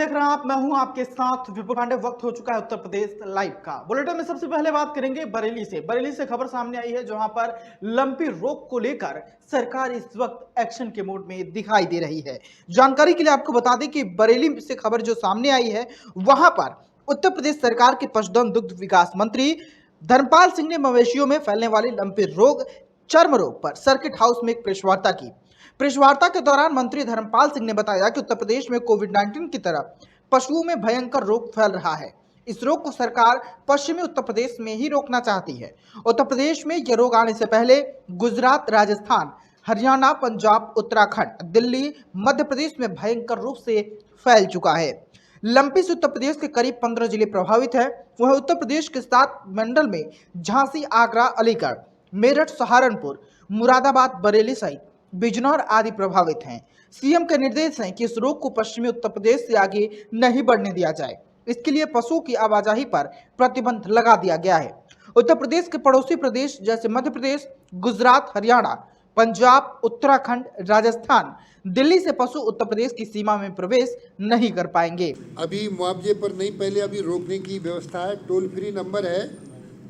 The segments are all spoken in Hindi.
देख रहे हैं आप, मैं हूं आपके साथ विपुल पांडे। वक्त हो चुका है उत्तर प्रदेश लाइव का। बुलेटिन में सबसे पहले बात करेंगे बरेली से खबर सामने आई है, जहां पर लंपी रोग को लेकर सरकार इस वक्त एक्शन के मोड में दिखाई दे रही है। जानकारी के लिए आपको बता दें कि बरेली से खबर जो सामने आई है, वहां पर उत्तर प्रदेश सरकार के पशुधन दुग्ध विकास मंत्री धर्मपाल सिंह ने मवेशियों में फैलने वाले लंपी रोग चर्म रोग पर सर्किट हाउस में एक प्रेस वार्ता की। प्रेस वार्ता के दौरान मंत्री धर्मपाल सिंह ने बताया कि उत्तर प्रदेश में कोविड-19 की तरह पशुओं में भयंकर रोग फैल रहा है। इस रोग को सरकार पश्चिमी उत्तर प्रदेश में ही रोकना चाहती है। उत्तर प्रदेश में यह रोग आने से पहले गुजरात, राजस्थान, हरियाणा, पंजाब, उत्तराखंड, दिल्ली, मध्य प्रदेश में भयंकर रूप से फैल चुका है। लंपी से उत्तर प्रदेश के करीब 15 जिले प्रभावित हैं। वह उत्तर प्रदेश के 7 मंडल में झांसी, आगरा, अलीगढ़, मेरठ, सहारनपुर, मुरादाबाद, बरेली सहित बिजनौर आदि प्रभावित हैं। सीएम के निर्देश हैं कि इस रोग को पश्चिमी उत्तर प्रदेश से आगे नहीं बढ़ने दिया जाए। इसके लिए पशुओं की आवाजाही पर प्रतिबंध लगा दिया गया है। उत्तर प्रदेश के पड़ोसी प्रदेश जैसे मध्य प्रदेश, गुजरात, हरियाणा, पंजाब, उत्तराखंड, राजस्थान, दिल्ली से पशु उत्तर प्रदेश की सीमा में प्रवेश नहीं कर पाएंगे। अभी मुआवजे पर नहीं, पहले अभी रोकने की व्यवस्था है। टोल फ्री नंबर है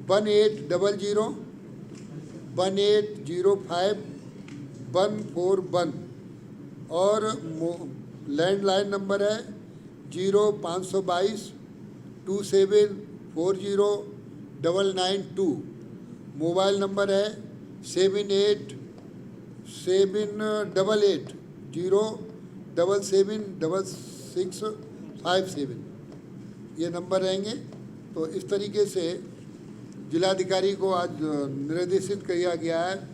1800-1805-141 और लैंडलाइन नंबर है 0522-2740-992। मोबाइल नंबर है 7878-0776657। ये नंबर रहेंगे। तो इस तरीके से जिलाधिकारी को आज निर्देशित किया गया है।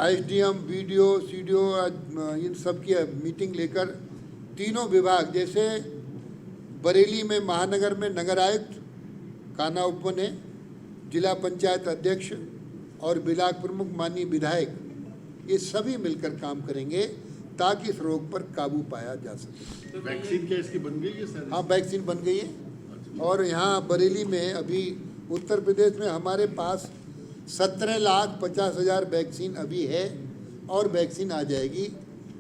एसडीएम, बीडीओ, सीडीओ इन सब की मीटिंग लेकर तीनों विभाग, जैसे बरेली में महानगर में नगर आयुक्त कान्हा उपवन है, जिला पंचायत अध्यक्ष और ब्लॉक प्रमुख माननीय विधायक, ये सभी मिलकर काम करेंगे ताकि इस रोग पर काबू पाया जा सके। तो वैक्सीन क्या इसकी बन गई है सर? हाँ, वैक्सीन बन गई है। और यहाँ बरेली में अभी उत्तर प्रदेश में हमारे पास 17,50,000 वैक्सीन अभी है और वैक्सीन आ जाएगी।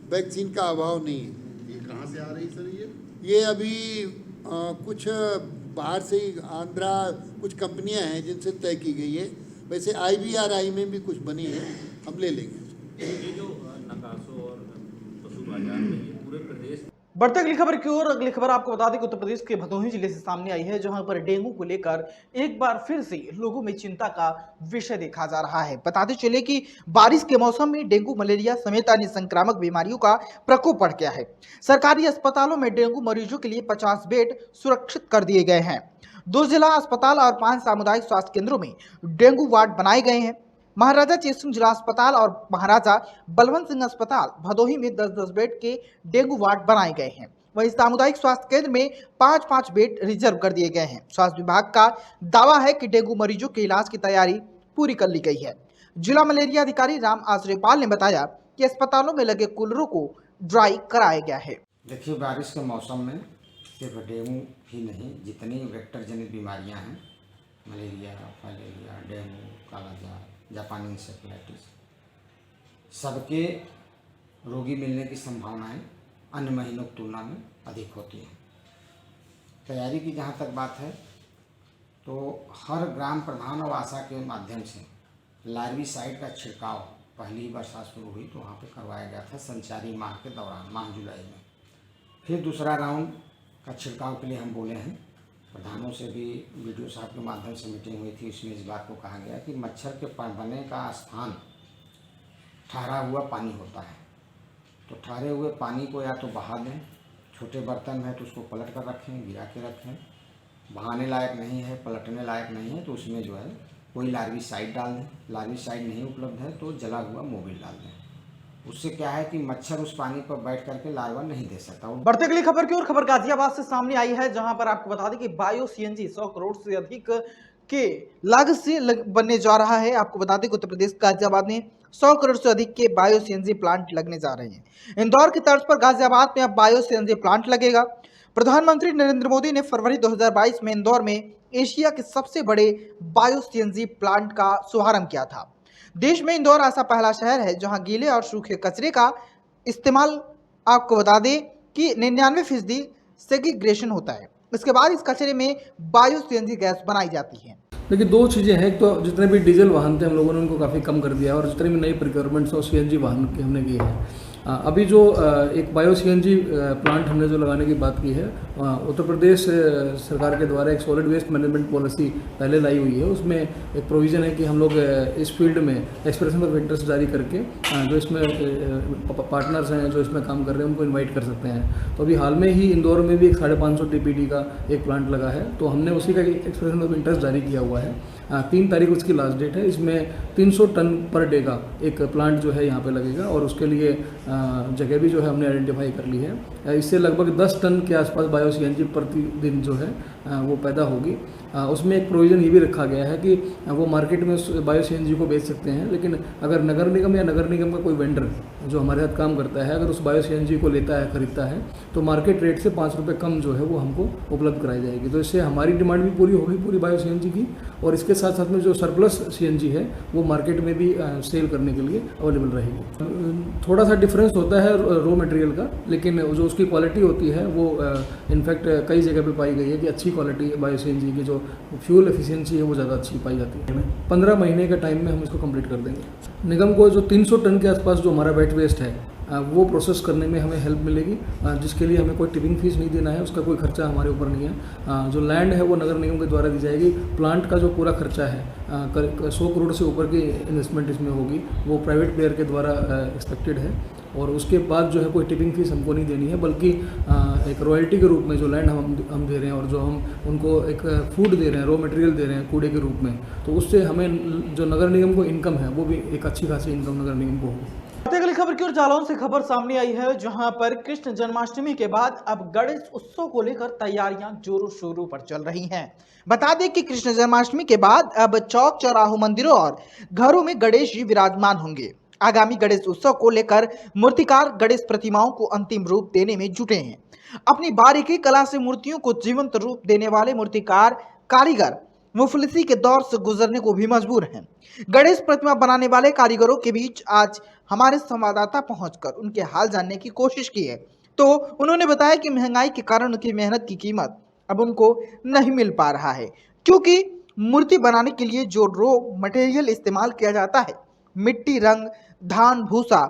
वैक्सीन का अभाव नहीं है। ये कहाँ से आ रही सर? ये अभी कुछ बाहर से ही, आंध्रा, कुछ कंपनियां हैं जिनसे तय की गई है। वैसे IVRI में भी कुछ बनी है, हम ले लेंगे। ये जो नकासों और पशु बाजार में ये पूरे प्रदेश। बढ़ते अगली खबर की ओर। अगली खबर आपको बता दें कि उत्तर प्रदेश के भदोही जिले से सामने आई है, जहां पर डेंगू को लेकर एक बार फिर से लोगों में चिंता का विषय देखा जा रहा है। बताते चले कि बारिश के मौसम में डेंगू, मलेरिया समेत अन्य संक्रामक बीमारियों का प्रकोप बढ़ गया है। सरकारी अस्पतालों में डेंगू मरीजों के लिए 50 बेड सुरक्षित कर दिए गए हैं। 2 जिला अस्पताल और 5 सामुदायिक स्वास्थ्य केंद्रों में डेंगू वार्ड बनाए गए हैं। महाराजा चेतन जिला अस्पताल और महाराजा बलवंत सिंह अस्पताल भदोही में 10-10 बेड के डेंगू वार्ड बनाए गए हैं। वहीं सामुदायिक स्वास्थ्य केंद्र में 5-5 बेड रिजर्व कर दिए गए हैं। स्वास्थ्य विभाग का दावा है कि डेंगू मरीजों के इलाज की तैयारी पूरी कर ली गई है। जिला मलेरिया अधिकारी राम आश्रयपाल ने बताया कि अस्पतालों में लगे कूलरों को ड्राई कराया गया है। देखिए, बारिश के मौसम में सिर्फ डेंगू ही नहीं, जितनी वेक्टर जनित बीमारियां हैं, मलेरिया, फाइलेरिया, डेंगू, कालाजार, जापानी इंसेफ्लाइटिस, सबके रोगी मिलने की संभावनाएं अन्य महीनों की तुलना में अधिक होती हैं। तैयारी की जहाँ तक बात है, तो हर ग्राम प्रधान और आशा के माध्यम से लार्विसाइड का छिड़काव पहली बरसात शुरू हुई तो वहाँ पे करवाया गया था संचारी माह के दौरान, माह जुलाई में। फिर दूसरा राउंड का छिड़काव के लिए हम बोले हैं। प्रधानों से भी वीडियो साहब के माध्यम से मीटिंग हुई थी, उसमें इस बात को कहा गया कि मच्छर के बनने का स्थान ठहरा हुआ पानी होता है। तो ठहरे हुए पानी को या तो बहा दें, छोटे बर्तन में है तो उसको पलट कर रखें, गिरा के रखें। बहाने लायक नहीं है, पलटने लायक नहीं है तो उसमें जो है कोई लार्विसाइड डाल दें। लार्विसाइड नहीं उपलब्ध है तो जला हुआ मोबिल डाल दें। उससे क्या है कि मच्छर उस पानी पर बैठ करके लार्वा नहीं दे सकता। बढ़ते अगली खबर की ओर। खबर गाजियाबाद से सामने आई है, जहां पर आपको बता दें कि बायो CNG 100 करोड़ से अधिक के लागत से बनने जा रहा है। आपको बता दें कि उत्तर प्रदेश गाजियाबाद में 100 करोड़ से अधिक के बायो CNG प्लांट लगने जा रहे हैं। इंदौर की तर्ज पर गाजियाबाद में अब बायो CNG प्लांट लगेगा। प्रधानमंत्री नरेंद्र मोदी ने फरवरी 2022 में इंदौर में एशिया के सबसे बड़े बायो CNG प्लांट का शुभारंभ किया था। देश में इंदौर ऐसा पहला शहर है जहां गीले और सूखे कचरे का इस्तेमाल, आपको बता दें कि 99% सेग्रीग्रेशन होता है। इसके बाद इस कचरे में बायो सीएनजी गैस बनाई जाती है। देखिए, दो चीज़ें हैं। एक तो जितने भी डीजल वाहन थे हम लोगों ने उनको काफ़ी कम कर दिया है, और जितने भी नई प्रिक्योरमेंट्स हैं सीएनजी वाहन की हमने किए हैं। अभी जो एक बायो सीएनजी प्लांट हमने जो लगाने की बात की है, उत्तर प्रदेश सरकार के द्वारा एक सॉलिड वेस्ट मैनेजमेंट पॉलिसी पहले लाई हुई है। उसमें एक प्रोविज़न है कि हम लोग इस फील्ड में एक्सप्रेशन ऑफ इंटरेस्ट जारी करके जो इसमें पार्टनर्स हैं जो इसमें काम कर रहे हैं उनको इन्वाइट कर सकते हैं। तो अभी हाल में ही इंदौर में भी एक 550 TPD का एक प्लांट लगा है, तो हमने उसी का एक्सप्रेशन ऑफ इंटरेस्ट जारी किया हुआ है। 3 तारीख उसकी लास्ट डेट है। इसमें 300 टन पर डे का एक प्लांट जो है यहाँ पे लगेगा, और उसके लिए जगह भी जो है हमने आइडेंटिफाई कर ली है। इससे लगभग 10 टन के आसपास बायो सीएनजी प्रतिदिन जो है वो पैदा होगी। उसमें एक प्रोविज़न ये भी रखा गया है कि वो मार्केट में उस बायो सीएनजी को बेच सकते हैं, लेकिन अगर नगर निगम या नगर निगम का कोई वेंडर जो हमारे साथ काम करता है अगर उस बायो सीएनजी को लेता है, खरीदता है, तो मार्केट रेट से 5 रुपये कम जो है वो हमको उपलब्ध कराई जाएगी। तो इससे हमारी डिमांड भी पूरी होगी पूरी बायो सीएनजी की, और इसके साथ साथ में जो सरप्लस सीएनजी है वो मार्केट में भी सेल करने के लिए अवेलेबल रहेगी। थोड़ा सा डिफरेंस होता है रॉ मटेरियल का, लेकिन जो उसकी क्वालिटी होती है वो इनफैक्ट कई जगह पे पाई गई है कि अच्छी क्वालिटी बायो सीएनजी की जो फ्यूल एफिशिएंसी है वो ज़्यादा अच्छी पाई जाती है। 15 महीने के टाइम में हम इसको कंप्लीट कर देंगे। निगम को जो 300 टन के आसपास जो हमारा वेट वेस्ट है वो प्रोसेस करने में हमें हेल्प मिलेगी, जिसके लिए हमें कोई टिपिंग फीस नहीं देना है, उसका कोई खर्चा हमारे ऊपर नहीं है। जो लैंड है वो नगर निगम के द्वारा दी जाएगी। प्लांट का जो पूरा खर्चा है 100 करोड़ से ऊपर की इन्वेस्टमेंट इसमें होगी, वो प्राइवेट प्लेयर के द्वारा एक्सपेक्टेड है। और उसके बाद जो है कोई टिपिंग फीस हमको नहीं देनी है, बल्कि एक रॉयल्टी के रूप में जो लैंड हम दे रहे हैं और जो हम उनको एक फूड दे रहे हैं, रॉ मटेरियल दे रहे हैं कूड़े के रूप में, तो उससे हमें जो नगर निगम को इनकम है वो भी एक अच्छी खासी इनकम नगर निगम को होगी। अगली खबर की ओर जालौन से खबर सामने आई है, जहां पर कृष्ण जन्माष्टमी के बाद अब गणेश उत्सव को लेकर तैयारियां जोरों शोरों पर चल रही हैं। बता दें कि कृष्ण जन्माष्टमी के बाद अब चौक चौराहों, मंदिरों और घरों में गणेश जी विराजमान होंगे। आगामी गणेश उत्सव को लेकर मूर्तिकार गणेश प्रतिमाओं को अंतिम रूप देने में जुटे हैं। अपनी बारीकी कला से मूर्तियों को जीवंत रूप देने वाले मूर्तिकार कारीगर मुफलिसी के दौर से गुजरने को भी मजबूर हैं। गणेश प्रतिमा बनाने वाले कारीगरों के बीच आज हमारे संवाददाता पहुंचकर उनके हाल जानने की कोशिश की है, तो उन्होंने बताया कि महंगाई के कारण उनकी मेहनत की कीमत अब उनको नहीं मिल पा रहा है, क्योंकि मूर्ति बनाने के लिए जो रॉ मटेरियल इस्तेमाल किया जाता है, मिट्टी, रंग, धान, भूसा,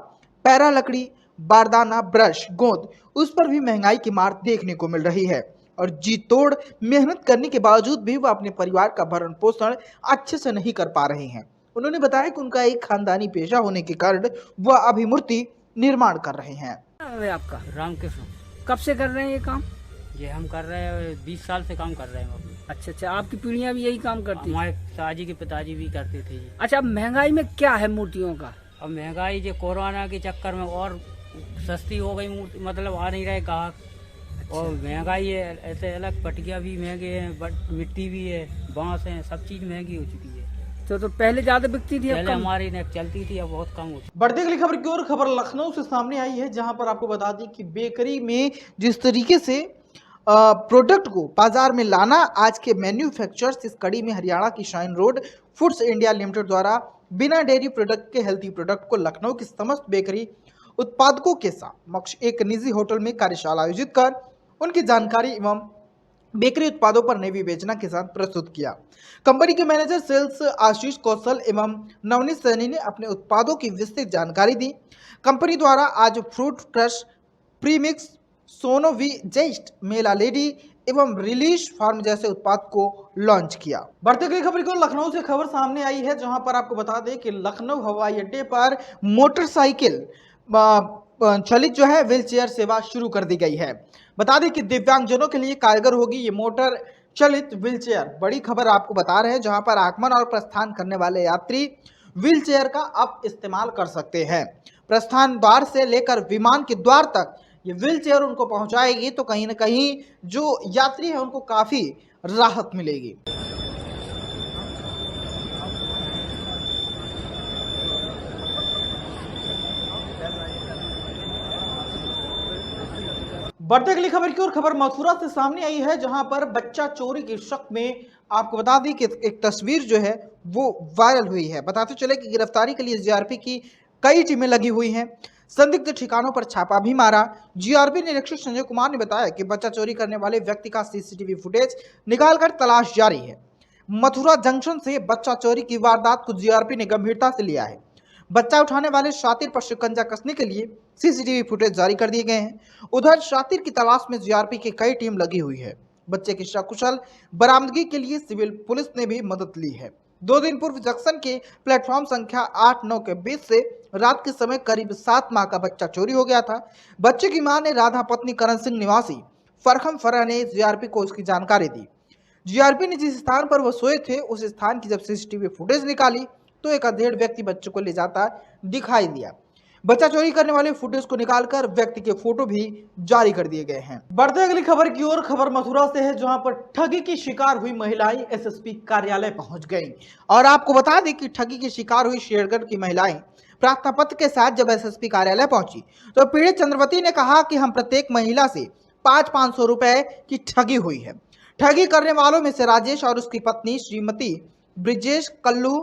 पैरा लकड़ी, बारदाना, ब्रश, गोंद, उस पर भी महंगाई की मार देखने को मिल रही है। और जी तोड़ मेहनत करने के बावजूद भी वह अपने परिवार का भरण पोषण अच्छे से नहीं कर पा रहे हैं। उन्होंने बताया कि उनका एक खानदानी पेशा होने के कारण वह अभी मूर्ति निर्माण कर रहे हैं। आपका रामकृष्ण, कब से कर रहे हैं ये काम? ये हम कर रहे हैं 20 साल से काम कर रहे हैं अभी। अच्छा, आपकी पीढ़ियां भी यही काम करती हैं? हमारे पिताजी के पिताजी भी करते थे ये। अच्छा, महंगाई में क्या है मूर्तियों का? अब महंगाई जो कोरोना के चक्कर में और सस्ती हो गई मूर्ति, मतलब आ नहीं रहे ग्राहक। और महंगाई है, ऐसे अलग पटिया भी महंगे हैं, मिट्टी भी है, बांस है, सब चीज महंगी हो चुकी है। तो पहले ज्यादा बिकती थी, पहले हमारी नेक चलती थी, अब बहुत कम हो चुकी। बढ़ती अगली खबर की ओर, खबर लखनऊ से सामने आई है, जहां पर आपको बता दें कि बेकरी में जिस तरीके से प्रोडक्ट को बाजार में लाना, आज के मैन्युफैक्चरर्स इस कड़ी में हरियाणा की shine road foods India limited द्वारा बिना डेयरी प्रोडक्ट के हेल्थी प्रोडक्ट को लखनऊ की समस्त बेकरी उत्पादकों के साथ एक निजी होटल में कार्यशाला आयोजित कर उनकी जानकारी एवं बेकरी उत्पादों पर नई विवेचना के साथ प्रस्तुत किया। कंपनी के मैनेजर सेल्स आशीष कौशल एवं नवनीत सैनी ने अपने उत्पादों की विस्तृत जानकारी दी। कंपनी द्वारा आज फ्रूट क्रश, प्रीमिक्स, सोनोवी जेस्ट, मेला लेडी एवं रिलीज फार्म जैसे उत्पाद को लॉन्च किया। बढ़ते गई खबर को लखनऊ से खबर सामने आई है, जहां पर आपको बता दें कि लखनऊ हवाई अड्डे पर मोटरसाइकिल चलित जो है व्हील चेयर सेवा शुरू कर दी गई है। बता दें कि दिव्यांगजनों के लिए कारगर होगी ये मोटर चलित व्हील चेयर। बड़ी खबर आपको बता रहे हैं, जहां पर आगमन और प्रस्थान करने वाले यात्री व्हील चेयर का अब इस्तेमाल कर सकते हैं। प्रस्थान द्वार से लेकर विमान के द्वार तक ये व्हील चेयर उनको पहुंचाएगी, तो कहीं ना कहीं जो यात्री है उनको काफी राहत मिलेगी। बढ़ते अगली खबर की ओर, खबर मथुरा से सामने आई है, जहां पर बच्चा चोरी के शक में आपको बता दी कि एक तस्वीर जो है वो वायरल हुई है। बताते चले कि गिरफ्तारी के लिए जीआरपी की कई टीमें लगी हुई हैं। संदिग्ध ठिकानों पर छापा भी मारा। जीआरपी निरीक्षक संजय कुमार ने बताया कि बच्चा चोरी करने वाले व्यक्ति का सीसीटीवी फुटेज निकालकर तलाश जारी है। मथुरा जंक्शन से बच्चा चोरी की वारदात को जीआरपी ने गंभीरता से लिया है। बच्चा उठाने वाले शातिर पर शिकंजा कसने के लिए सीसीटीवी फुटेज जारी कर दिए गए हैं। उधर शातिर की तलाश में जीआरपी की कई टीम लगी हुई है। बच्चे की सकुशल बरामदगी के लिए सिविल पुलिस ने भी मदद ली है। 2 दिन पूर्व जंक्शन के प्लेटफॉर्म संख्या 8-9 के बीच से रात के समय करीब 7 माह का बच्चा चोरी हो गया था। बच्चे की मां ने राधा पत्नी करण सिंह निवासी फरखम फरह ने जीआरपी को इसकी जानकारी दी। जीआरपी ने जिस स्थान पर वो सोए थे उस स्थान की जब सीसीटीवी फुटेज निकाली तो एक अधेड़ व्यक्ति बच्चे को ले जाता दिखाई दिया। बच्चा चोरी करने वाले फुटेज को निकालकर व्यक्ति के फोटो भी जारी कर दिए गए हैं। बढ़ते अगली खबर की ओर। खबर मथुरा से है, जहां पर ठगी की शिकार हुई महिलाएं एसएसपी कार्यालय पहुंच गईं। और आपको बता दें कि ठगी की शिकार हुई शेरगढ़ की महिलाएं प्रार्थना पत्र के साथ जब एसएसपी कार्यालय पहुंची तो पीड़ित चंद्रवती ने कहा कि हम प्रत्येक महिला से 500-500 रुपए की ठगी हुई है। ठगी करने वालों में से राजेश और उसकी पत्नी श्रीमती ब्रिजेश कल्लू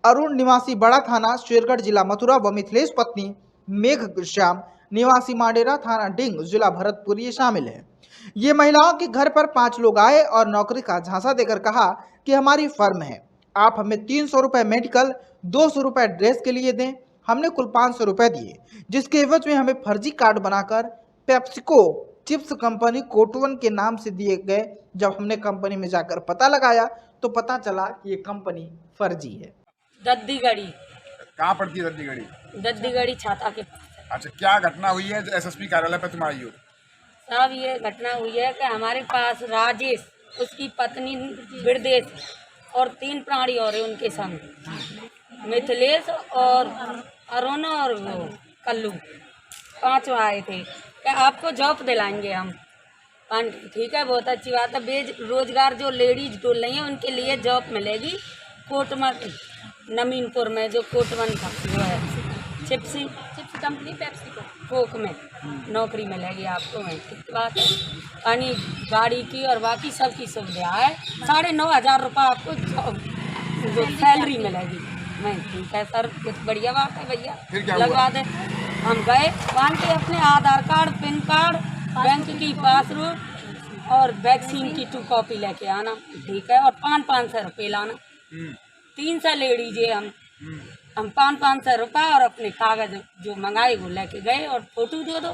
अरुण निवासी बड़ा थाना शेरगढ़ जिला मथुरा व मिथिलेश पत्नी मेघ श्याम निवासी मांडेरा थाना डिंग जिला भरतपुर ये शामिल है। ये महिलाओं के घर पर 5 लोग आए और नौकरी का झांसा देकर कहा कि हमारी फर्म है, आप हमें 300 रुपए मेडिकल, 200 रुपए ड्रेस के लिए दें। हमने कुल 500 रुपए दिए, जिसके एवज में हमें फर्जी कार्ड बनाकर पेप्सिको चिप्स कंपनी कोटवन के नाम से दिए गए। जब हमने कंपनी में जाकर पता लगाया तो पता चला कि ये कंपनी फर्जी है। दद्दीगढ़ी। कहाँ पड़ती है दद्दीगढ़ी? दद्दीगढ़ी छाता के पास। अच्छा, क्या घटना हुई है एसएसपी कार्यालय पे तुम आई हो? साहब ये घटना हुई है कि हमारे पास राजेश, उसकी पत्नी बिरदेश और 3 प्राणी और हैं उनके संग, मिथिलेश और अरुण और वो कल्लू, 5 आए थे कि आपको जॉब दिलाएंगे हम। ठीक है, बहुत अच्छी बात है। बेरोजगार जो लेडीज डोल रही हैं उनके लिए जॉब मिलेगी कोटमन नमीनपुर में, जो कोटवन का जो है चिप्स कंपनी पेप्सिको कोक में नौकरी मिलेगी आपको। मैं ठीक बात है, यानी गाड़ी की और बाकी सब की सुविधा है। 9,500 रुपये आपको जो सैलरी मिलेगी। मैं ठीक है सर, कुछ बढ़िया बात है भैया, लगवा दे। हम गए वहाँ के अपने आधार कार्ड, पैन कार्ड, बैंक की पासबुक और वैक्सीन की 2 कॉपी लेके आना, ठीक है, और 500 रुपये लाना। 300 लेडीज है हम 500 रुपये और अपने कागज जो मंगाए वो लेके गए और फोटो दो।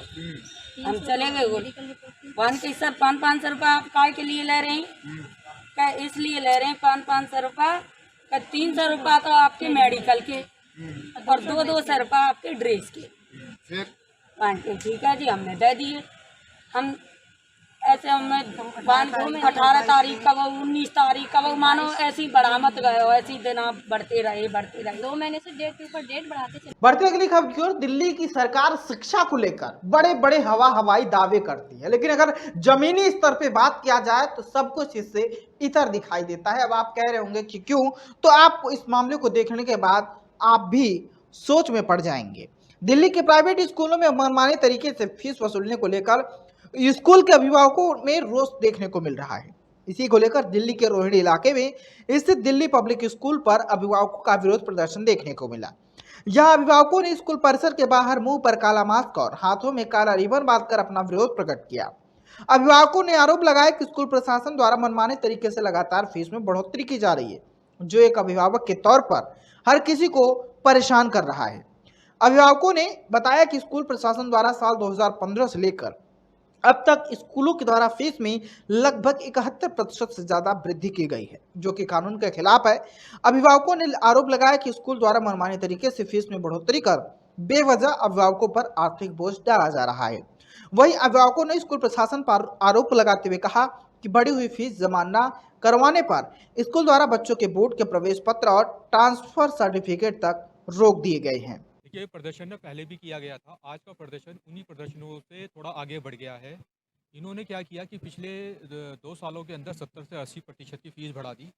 हम चले गए वहाँ के सर 500 रुपये आप काय के लिए ले रहे हैं? क्या इसलिए ले रहे हैं 500 रुपये? 300 रुपये तो आपके मेडिकल के और 200 रुपये आपके ड्रेस के। फिर ठीक है जी, हमने दे दिए। हम ऐसे हमें 18 तारीख का वो 19 तारीख का वो मानो ऐसी बढ़ामत गए, ऐसी दिन आप बढ़ते रहे 2 महीने से डेट के ऊपर डेट बढ़ाते चले। बढ़ते अगली खबर की ओर। दिल्ली की सरकार शिक्षा को लेकर बड़े बड़े हवाई दावे करती है, लेकिन अगर जमीनी स्तर पे बात किया जाए तो सब कुछ इससे इतर दिखाई देता है। अब आप कह रहे होंगे कि क्यों, तो आपको इस मामले को देखने के बाद आप भी सोच में पड़ जाएंगे। दिल्ली के प्राइवेट स्कूलों में मनमाने तरीके से फीस वसूलने को लेकर स्कूल के अभिभावकों में रोष देखने को मिल रहा है। इसी को लेकर दिल्ली के रोहिणी इलाके में स्थित दिल्ली पब्लिक स्कूल पर अभिभावकों का विरोध प्रदर्शन देखने को मिला। यहां अभिभावकों ने स्कूल परिसर के बाहर मुंह पर काला मास्क और हाथों में काला रिबन बांधकर अपना विरोध प्रकट किया। अभिभावकों ने आरोप लगाया कि स्कूल प्रशासन द्वारा मनमाने तरीके से लगातार फीस में बढ़ोतरी की जा रही है, जो एक अभिभावक के तौर पर हर किसी को परेशान कर रहा है। अभिभावकों ने बताया कि स्कूल प्रशासन द्वारा साल 2015 से लेकर अब तक स्कूलों के द्वारा फीस में लगभग 71% से ज्यादा वृद्धि की गई है, जो कि कानून के खिलाफ है। अभिभावकों ने आरोप लगाया कि स्कूल द्वारा मनमाने तरीके से फीस में बढ़ोतरी कर बेवजह अभिभावकों पर आर्थिक बोझ डाला जा रहा है। वहीं अभिभावकों ने स्कूल प्रशासन पर आरोप लगाते हुए कहा कि बढ़ी हुई फीस जमा न करवाने पर स्कूल द्वारा बच्चों के बोर्ड के प्रवेश पत्र और ट्रांसफर सर्टिफिकेट तक रोक दिए गए हैं। ये प्रदर्शन में पहले भी किया गया था। आज का प्रदर्शन उन्हीं प्रदर्शनों से थोड़ा आगे बढ़ गया है। इन्होंने क्या किया कि पिछले 2 सालों के अंदर 70 से 80% की फ़ीस बढ़ा दी।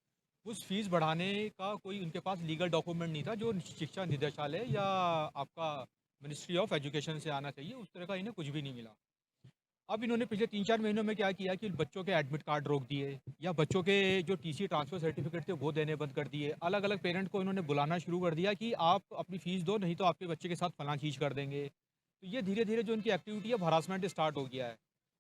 उस फीस बढ़ाने का कोई उनके पास लीगल डॉक्यूमेंट नहीं था जो शिक्षा निदेशालय या आपका मिनिस्ट्री ऑफ एजुकेशन से आना चाहिए, उस तरह का इन्हें कुछ भी नहीं मिला। अब इन्होंने पिछले 3-4 महीनों में क्या किया कि बच्चों के एडमिट कार्ड रोक दिए या बच्चों के जो टीसी ट्रांसफ़र सर्टिफिकेट थे वो देने बंद कर दिए। अलग अलग पेरेंट को इन्होंने बुलाना शुरू कर दिया कि आप अपनी फ़ीस दो, नहीं तो आपके बच्चे के साथ फलां चीज़ कर देंगे। तो ये धीरे धीरे जो इनकी एक्टिविटी है हरासमेंट स्टार्ट हो गया है।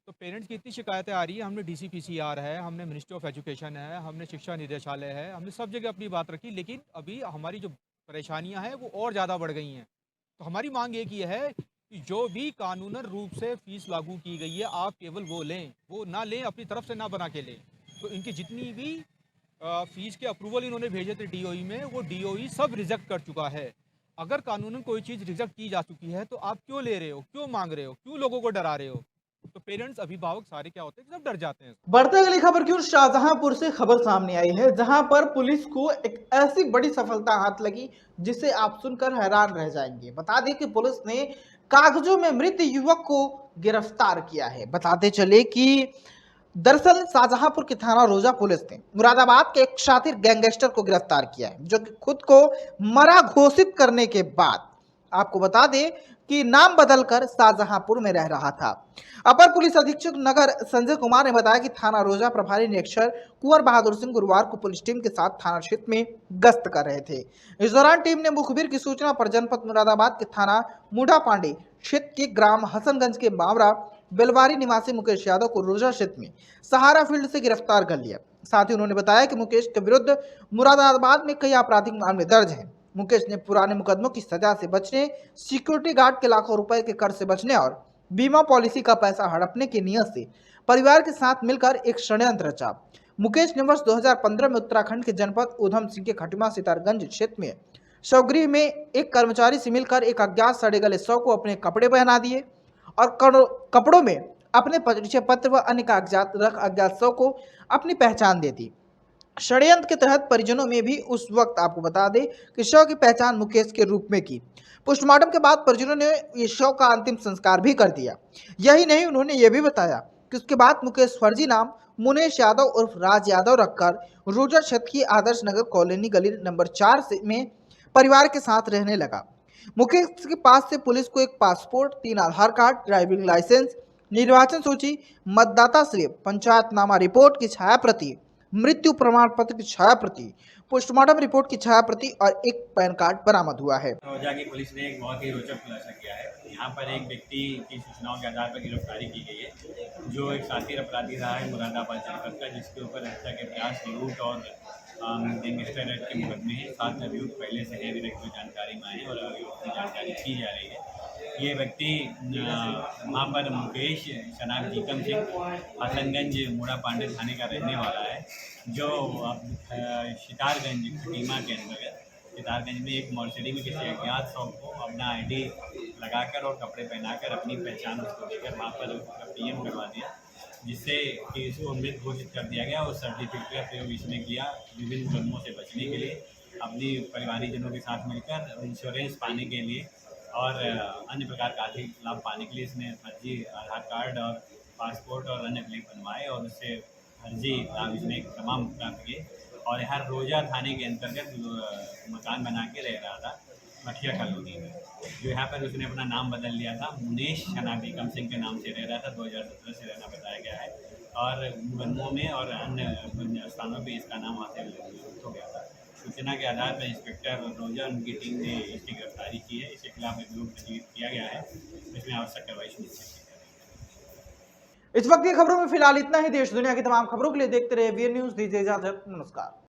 तो पेरेंट्स की इतनी शिकायतें आ रही है, हमने DCPCR है, हमने मिनिस्ट्री ऑफ एजुकेशन है, हमने शिक्षा निदेशालय है, हमने सब जगह अपनी बात रखी, लेकिन अभी हमारी जो परेशानियां हैं वो और ज़्यादा बढ़ गई हैं। तो हमारी मांग एक ये है कि जो भी कानूनन रूप से फ़ीस लागू की गई है आप केवल वो लें, वो ना लें, अपनी तरफ से ना बना के लें। तो इनकी जितनी भी फ़ीस के अप्रूवल इन्होंने भेजे थे DOE में, वो DOE सब रिजेक्ट कर चुका है। अगर कानूनन कोई चीज़ रिजेक्ट की जा चुकी है तो आप क्यों ले रहे हो, क्यों मांग रहे हो, क्यों लोगों को डरा रहे हो? तो पेरेंट्स, अभिभावक सारे क्या होते हैं, सब डर जाते हैं। बढ़ते अगली खबर की ओर शाहजहांपुर से खबर सामने आई है, जहां पर पुलिस को एक ऐसी बड़ी सफलता हाथ लगी जिसे आप सुनकर हैरान रह जाएंगे। बता दें कि पुलिस ने कागजों में मृत युवक को गिरफ्तार किया है। बताते चले कि दरअसल शाहजहांपुर की थाना रोजा पुलिस ने मुरादाबाद के एक शातिर गैंगस्टर को गिरफ्तार किया है, जो कि खुद को मरा घोषित करने के बाद आपको बता दें कि नाम बदलकर शाहजहांपुर में रह रहा था। अपर पुलिस अधीक्षक नगर संजय कुमार ने बताया कि थाना रोजा प्रभारी निरीक्षक कुंवर बहादुर सिंह गुरुवार को पुलिस टीम के साथ थाना क्षेत्र में गश्त कर रहे थे। इस दौरान टीम ने मुखबिर की सूचना पर जनपद मुरादाबाद के थाना मुढ़ा पांडे क्षेत्र के ग्राम हसनगंज के बावरा बेलवारी निवासी मुकेश यादव को रोजा क्षेत्र में सहारा फील्ड से गिरफ्तार कर लिया। साथ ही उन्होंने बताया कि मुकेश के विरुद्ध मुरादाबाद में कई आपराधिक मामले दर्ज हैं। मुकेश ने पुराने मुकदमों की सजा से बचने, सिक्योरिटी गार्ड के लाखों रुपए के कर से बचने और बीमा पॉलिसी का पैसा हड़पने की नीयत से परिवार के साथ मिलकर एक षड्यंत्र रचा। मुकेश ने वर्ष 2015 में उत्तराखंड के जनपद उधम सिंह के खटिमा सितारगंज क्षेत्र में शवगृह में एक कर्मचारी से मिलकर एक अज्ञात सड़े गले शव को अपने कपड़े पहना दिए और कपड़ों में अपने परिचय पत्र व अन्य कागजात रख अज्ञात शव को अपनी पहचान दे दी। षड्यंत्र के तहत परिजनों में भी उस वक्त आपको बता दें कि शव की पहचान मुकेश के रूप में की। पोस्टमार्टम के बाद परिजनों ने इस शव का अंतिम संस्कार भी कर दिया। यही नहीं, उन्होंने ये भी बताया कि उसके बाद मुकेश फर्जी नाम मुनेश यादव उर्फ राज यादव रखकर रोजा क्षेत्र की आदर्श नगर कॉलोनी गली नंबर 4 में परिवार के साथ रहने लगा। मुकेश के पास से पुलिस को एक पासपोर्ट, 3 आधार कार्ड, ड्राइविंग लाइसेंस, निर्वाचन सूची, मतदाता स्लिप, पंचायतनामा रिपोर्ट की छाया प्रति, मृत्यु प्रमाण पत्र की छाया प्रति, पोस्टमार्टम रिपोर्ट की छाया प्रति और एक पैन कार्ड बरामद हुआ है। रोजा की पुलिस ने एक बहुत ही रोचक खुलासा किया है। यहाँ पर एक व्यक्ति की सूचनाओं के आधार पर गिरफ्तारी की गई है, जो एक शातिर अपराधी रहा है मुरादाबाद जनपद का, जिसके ऊपर हत्या के प्रयास, लूट और गैंगस्टर एक्ट के मुकदमे हैं। 7 अभियुक्त पहले से है, जो जानकारी में आए और अभियुक्त की जानकारी की जा रही है। ये व्यक्ति वहाँ पर मुकेश शनाब जीकम सिंह हसनगंज मुड़ा पांडे थाने का रहने वाला है, जो सितारगंज खटीमा के अंतर्गत सितारगंज में एक मॉर्चरी में किसी अज्ञात शव को अपना ID लगाकर और कपड़े पहनाकर अपनी पहचान उसको देकर वहाँ पर PM करवा दिया, जिससे कि इसको मृत घोषित कर दिया गया। और सर्टिफिकेट का प्रयोग इसने किया विभिन्न मुकदमों से बचने के लिए, अपनी परिवारीजनों के साथ मिलकर इंश्योरेंस पाने के लिए और अन्य प्रकार का आर्थिक लाभ पाने के लिए इसने फर्जी आधार कार्ड और पासपोर्ट और अन्य क्लिप बनवाए और उससे फर्जी लाभ इसने तमाम प्राप्त किए। और यहाँ रोजा थाने के अंतर्गत मकान बना के रह रहा था मठिया कॉलोनी में, जो यहाँ पर उसने अपना नाम बदल लिया था, मुनेश शनाब जीकम सिंह के नाम से रह रहा था। 2017 से रहना बताया गया है और मुकदमों में और अन्य स्थानों पर इसका नाम वहाँ से हो गया था। सूचना के आधार पर इंस्पेक्टर रोजा उनकी टीम ने इसकी गिरफ्तारी की है। इसके खिलाफ एक ग्रुप पंजीकृत किया गया है, इसमें आवश्यक कार्रवाई सुनिश्चित की जाएगी। इस वक्त की खबरों में फिलहाल इतना ही। देश दुनिया की तमाम खबरों के लिए देखते रहिए वीर न्यूज। दीजिए इजाजत, नमस्कार।